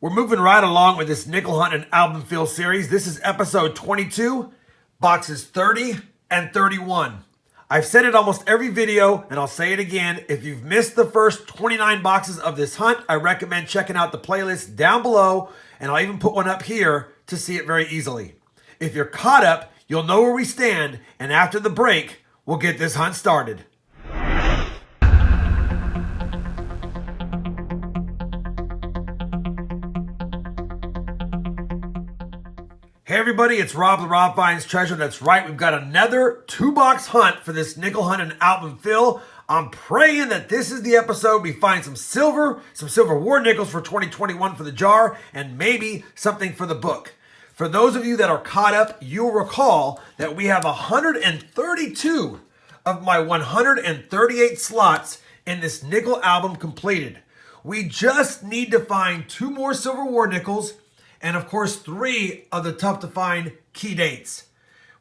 We're moving right along with this nickel hunt and album fill series. This is episode 22, boxes 30 and 31. I've said it almost every video, and I'll say it again. If you've missed the first 29 boxes of this hunt, I recommend checking out the playlist down below, and I'll even put one up here to see it very easily. If you're caught up, you'll know where we stand, and after the break, we'll get this hunt started. Hey everybody, it's Rob the RobFindsTreasure. That's right, we've got another 2-box hunt for this nickel hunt and album fill. I'm praying that this is the episode we find some silver war nickels for 2021 for the jar, and maybe something for the book. For those of you that are caught up, you'll recall that we have 132 of my 138 slots in this nickel album completed. We just need to find 2 more silver war nickels, and of course 3 of the tough to find key dates.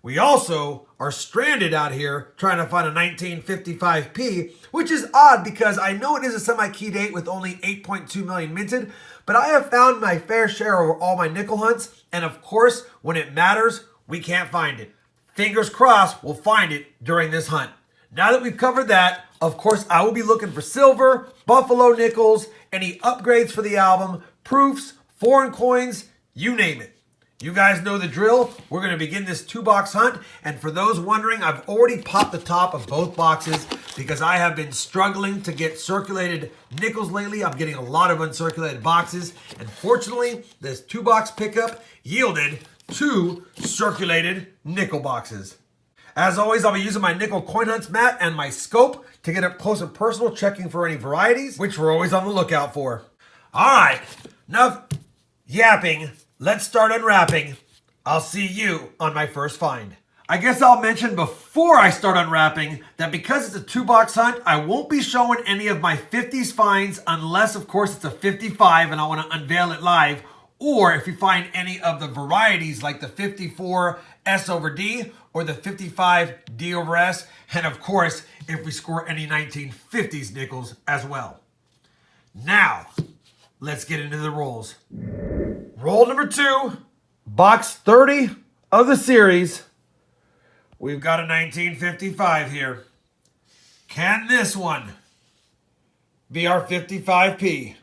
We also are stranded out here trying to find a 1955p, which is odd because I know it is a semi-key date with only 8.2 million minted, but I have found my fair share over all my nickel hunts, and of course, when it matters, we can't find it. Fingers crossed, we'll find it during this hunt. Now that we've covered that, of course, I will be looking for silver, buffalo nickels, any upgrades for the album, proofs, foreign coins, you name it. You guys know the drill. We're going to begin this 2-box hunt. And for those wondering, I've already popped the top of both boxes because I have been struggling to get circulated nickels lately. I'm getting a lot of uncirculated boxes. And fortunately, this 2-box pickup yielded 2 circulated nickel boxes. As always, I'll be using my nickel coin hunts mat and my scope to get up close and personal, checking for any varieties, which we're always on the lookout for. All right, enough yapping. Let's start unwrapping. I'll see you on my first find. I guess I'll mention before I start unwrapping that because it's a 2-box hunt, I won't be showing any of my 50s finds unless, of course, it's a 55 and I want to unveil it live, or if you find any of the varieties like the 54 S over D or the 55 D over S, and of course, if we score any 1950s nickels as well. Now, let's get into the rolls. Roll number 2, box 30 of the series. We've got a 1955 here. Can this one be our 55P?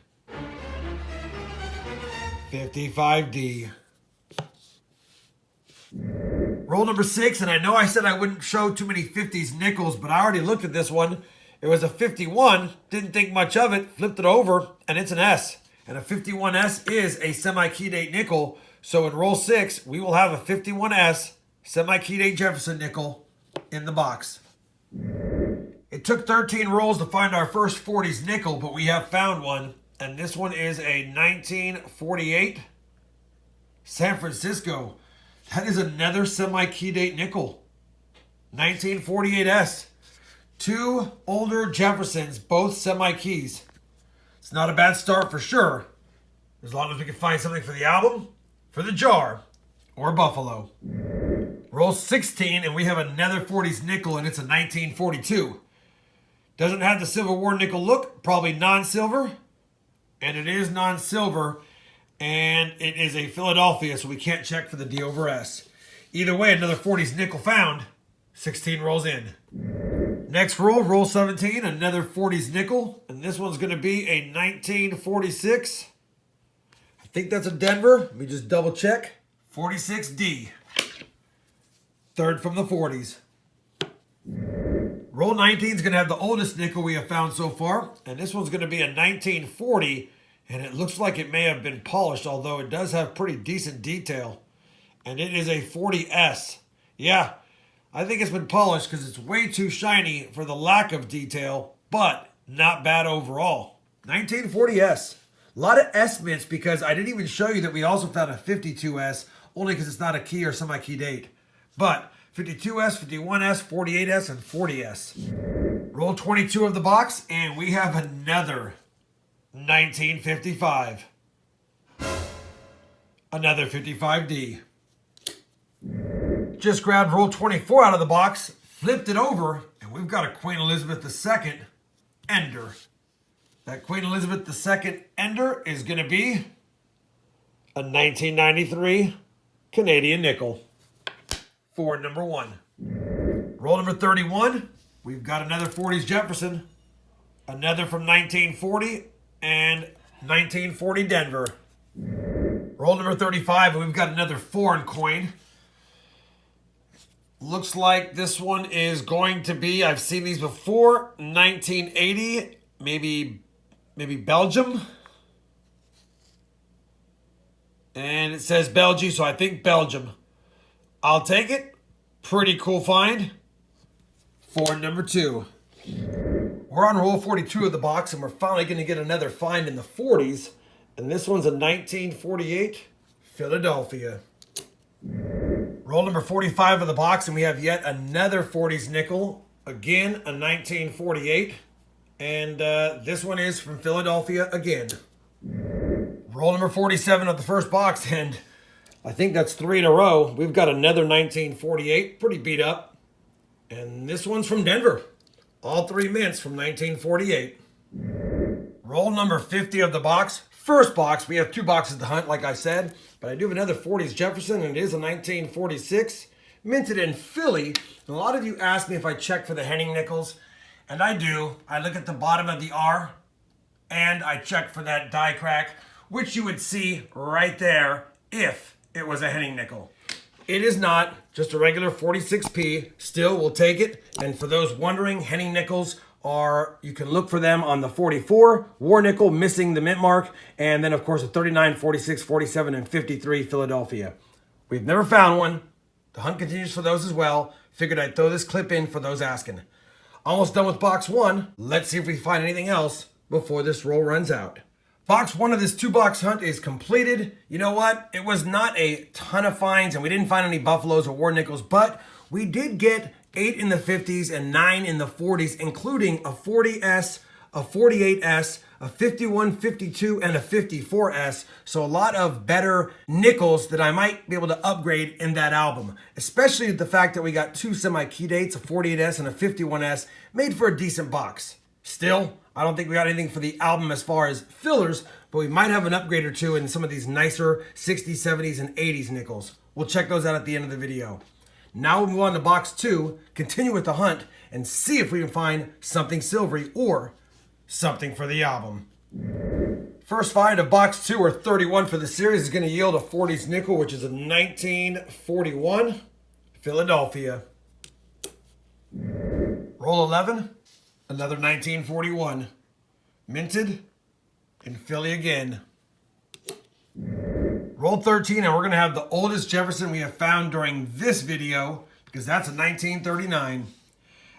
55D. Roll number 6, and I know I said I wouldn't show too many 50s nickels, but I already looked at this one. It was a 51, didn't think much of it, flipped it over, and it's an S. And a 51S is a semi-key date nickel. So in roll 6, we will have a 51S semi-key date Jefferson nickel in the box. It took 13 rolls to find our first 40s nickel, but we have found one. And this one is a 1948 San Francisco. That is another semi-key date nickel. 1948S. 2 older Jeffersons, both semi-keys. It's not a bad start for sure, as long as we can find something for the album, for the jar, or buffalo. Roll 16, and we have another 40s nickel, and it's a 1942. Doesn't have the Civil War nickel look, probably non-silver, and it is non-silver, and it is a Philadelphia, so we can't check for the D over S. Either way, another 40s nickel found. 16 rolls in. Next roll, roll 17, another 40s nickel, and this one's going to be a 1946. I think that's a Denver. Let me just double check. 46D. Third from the 40s. Roll 19 is going to have the oldest nickel we have found so far, and this one's going to be a 1940, and it looks like it may have been polished, although it does have pretty decent detail, and it is a 40S. Yeah. I think it's been polished because it's way too shiny for the lack of detail, but not bad overall. 1940S. A lot of S mints because I didn't even show you that we also found a 52S, only because it's not a key or semi-key date. But 52S, 51S, 48S, and 40S. Roll 22 of the box, and we have another 1955. Another 55D. Just grabbed roll 24 out of the box, flipped it over, and we've got a Queen Elizabeth II Ender. That Queen Elizabeth II Ender is going to be a 1993 Canadian nickel for number 1. Roll number 31, we've got another 40s Jefferson, another from 1940 and 1940 Denver. Roll number 35, and we've got another foreign coin. Looks like this one is going to be, I've seen these before, 1980, maybe Belgium. And it says Belgium, so I think Belgium. I'll take it. Pretty cool find for number 2. We're on roll 42 of the box, and we're finally going to get another find in the 40s. And this one's a 1948 Philadelphia. Roll number 45 of the box, and we have yet another 40s nickel. Again, a 1948. And this one is from Philadelphia again. Roll number 47 of the first box, and I think that's 3 in a row. We've got another 1948, pretty beat up. And this one's from Denver. All 3 mints from 1948. Roll number 50 of the box. First box, we have 2 boxes to hunt, like I said. But I do have another 40s Jefferson, and it is a 1946. Minted in Philly. And a lot of you ask me if I check for the Henning nickels. And I do. I look at the bottom of the R, and I check for that die crack, which you would see right there if it was a Henning nickel. It is not, just a regular 46p. Still, we'll take it. And for those wondering, Henning nickels are, you can look for them on the 44, war nickel missing the mint mark, and then of course a 39, 46, 47, and 53 Philadelphia. We've never found one. The hunt continues for those as well. Figured I'd throw this clip in for those asking. Almost done with box 1. Let's see if we find anything else before this roll runs out. Box 1 of this 2-box hunt is completed. You know what? It was not a ton of finds, and we didn't find any buffaloes or war nickels, but we did get 8 in the 50s and 9 in the 40s, including a 40S, a 48S, a 51, 52, and a 54S. So a lot of better nickels that I might be able to upgrade in that album, especially the fact that we got 2 semi-key dates, a 48S and a 51S, made for a decent box. Still, I don't think we got anything for the album as far as fillers, but we might have an upgrade or 2 in some of these nicer 60s, 70s, and 80s nickels. We'll check those out at the end of the video. Now we'll move on to box 2, continue with the hunt, and see if we can find something silvery or something for the album. First find of box 2, or 31 for the series, is going to yield a 40s nickel, which is a 1941 Philadelphia. Roll 11, another 1941. Minted in Philly again. Roll 13, and we're going to have the oldest Jefferson we have found during this video, because that's a 1939.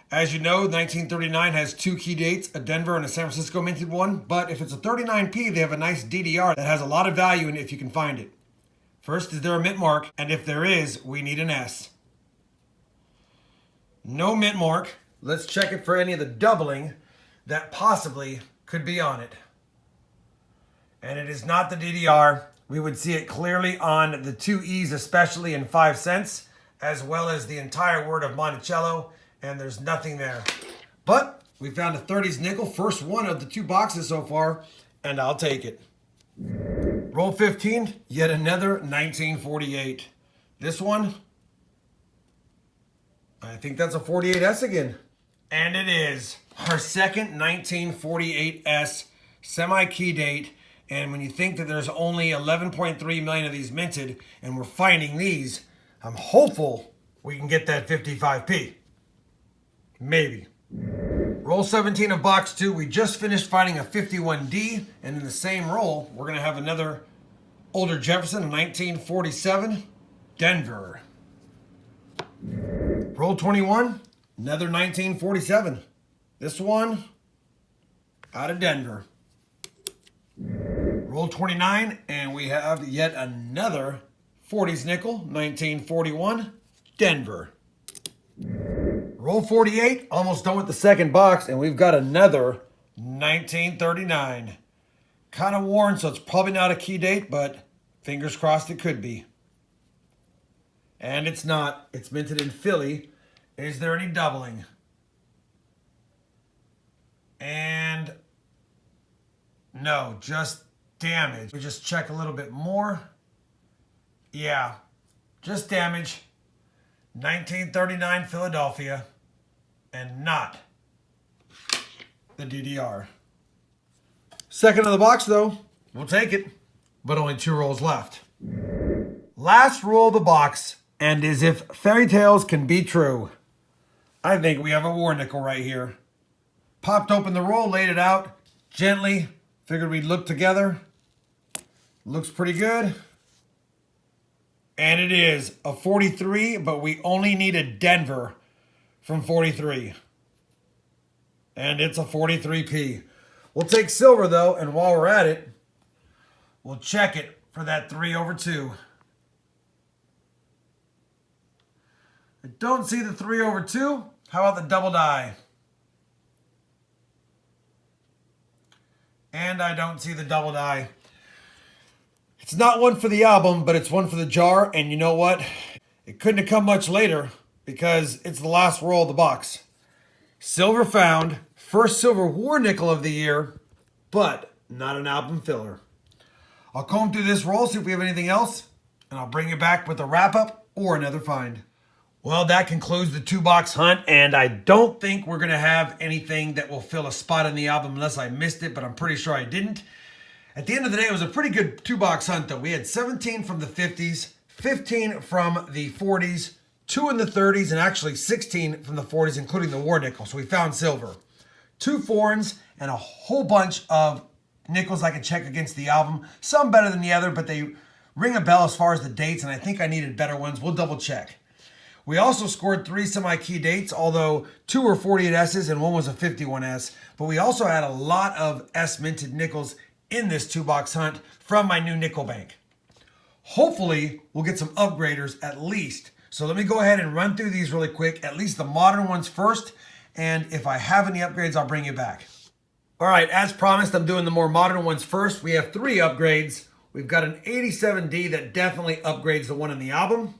As you know, 1939 has 2 key dates, a Denver and a San Francisco minted one, but if it's a 39p, they have a nice DDR that has a lot of value in it if you can find it. First, is there a mint mark? And if there is, we need an S. No mint mark. Let's check it for any of the doubling that possibly could be on it. And it is not the DDR. We would see it clearly on the 2 E's, especially in 5 cents, as well as the entire word of Monticello, and there's nothing there. But we found a 30s nickel, first one of the 2 boxes so far, and I'll take it. Roll 15, yet another 1948. This one, I think that's a 48S again. And it is our second 1948S semi-key date. And when you think that there's only 11.3 million of these minted, and we're finding these, I'm hopeful we can get that 55p. Maybe. Roll 17 of box 2. We just finished finding a 51D, and in the same roll, we're going to have another older Jefferson, 1947, Denver. Roll 21, another 1947. This one out of Denver. Roll 29, and we have yet another 40s nickel, 1941, Denver. Roll 48, almost done with the second box, and we've got another 1939. Kind of worn, so it's probably not a key date, but fingers crossed it could be. And it's not. It's minted in Philly. Is there any doubling? And no, just damage. We just check a little bit more. Yeah, just damage. 1939 Philadelphia, and not the DDR. Second of the box, though. We'll take it, but only 2 rolls left. Last roll of the box, and as if fairy tales can be true, I think we have a war nickel right here. Popped open the roll, laid it out gently. Figured we'd look together. Looks pretty good. And it is a 43, but we only need a Denver from 43. And it's a 43p. We'll take silver, though, and while we're at it, we'll check it for that 3/2. I don't see the 3/2. How about the double die? And I don't see the double die. It's not one for the album, but it's one for the jar. And you know what? It couldn't have come much later because it's the last roll of the box. Silver found. First silver war nickel of the year, but not an album filler. I'll comb through this roll, see if we have anything else, and I'll bring you back with a wrap-up or another find. Well, that concludes the 2-box hunt, and I don't think we're going to have anything that will fill a spot in the album unless I missed it, but I'm pretty sure I didn't. At the end of the day, it was a pretty good 2-box hunt, though. We had 17 from the 50s, 15 from the 40s, 2 in the 30s, and actually 16 from the 40s, including the war nickel. So we found silver. 2 foreigns and a whole bunch of nickels I could check against the album. Some better than the other, but they ring a bell as far as the dates, and I think I needed better ones. We'll double check. We also scored 3 semi-key dates, although 2 were 48S's and 1 was a 51S. But we also had a lot of S-minted nickels in this 2-box hunt from my new nickel bank. Hopefully, we'll get some upgraders at least. So let me go ahead and run through these really quick, at least the modern ones first. And if I have any upgrades, I'll bring you back. All right, as promised, I'm doing the more modern ones first. We have 3 upgrades. We've got an 87D that definitely upgrades the one in the album.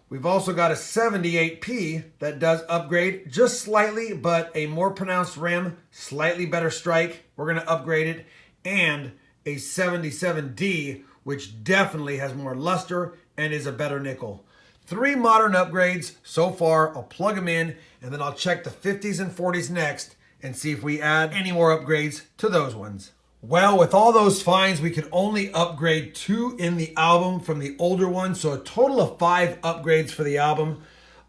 We've also got a 78P that does upgrade just slightly, but a more pronounced rim, slightly better strike. We're going to upgrade it. And a 77D, which definitely has more luster and is a better nickel. 3 modern upgrades so far. I'll plug them in, and then I'll check the 50s and 40s next and see if we add any more upgrades to those ones. Well, with all those finds, we could only upgrade 2 in the album from the older one, so a total of 5 upgrades for the album.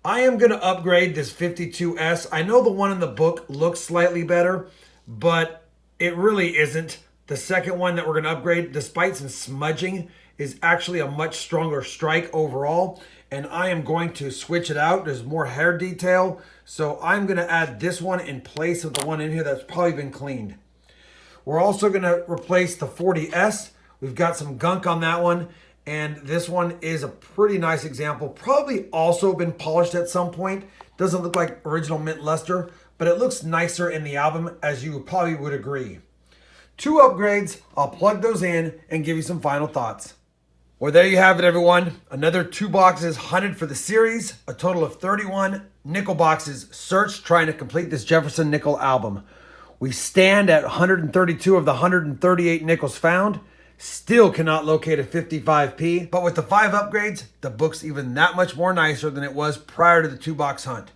I am going to upgrade this 52S. I know the one in the book looks slightly better, but it really isn't. The second one that we're going to upgrade, despite some smudging, is actually a much stronger strike overall. And I am going to switch it out. There's more hair detail. So I'm going to add this one in place of the one in here that's probably been cleaned. We're also going to replace the 40S. We've got some gunk on that one. And this one is a pretty nice example. Probably also been polished at some point. Doesn't look like original mint luster, but it looks nicer in the album, as you probably would agree. 2 upgrades. I'll plug those in and give you some final thoughts. Well, there you have it, everyone. Another 2 boxes hunted for the series. A total of 31 nickel boxes searched trying to complete this Jefferson Nickel album. We stand at 132 of the 138 nickels found. Still cannot locate a 55p. But with the 5 upgrades, the book's even that much more nicer than it was prior to the 2-box hunt.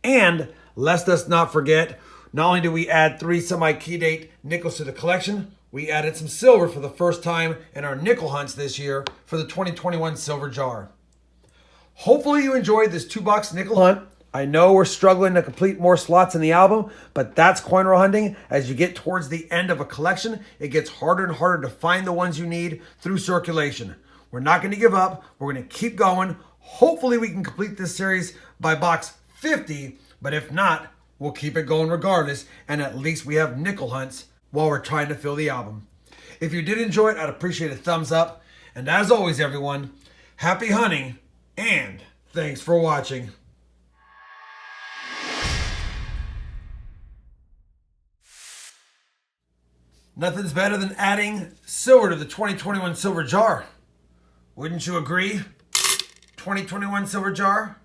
And lest us not forget, not only do we add 3 semi-key date nickels to the collection, we added some silver for the first time in our nickel hunts this year for the 2021 silver jar. Hopefully you enjoyed this 2-box nickel hunt. I know we're struggling to complete more slots in the album, but that's coin roll hunting. As you get towards the end of a collection, it gets harder and harder to find the ones you need through circulation. We're not going to give up. We're going to keep going. Hopefully we can complete this series by box 50, but if not, we'll keep it going regardless, and at least we have nickel hunts while we're trying to fill the album. If you did enjoy it, I'd appreciate a thumbs up. And as always, everyone, happy hunting, and thanks for watching. Nothing's better than adding silver to the 2021 silver jar. Wouldn't you agree? 2021 silver jar,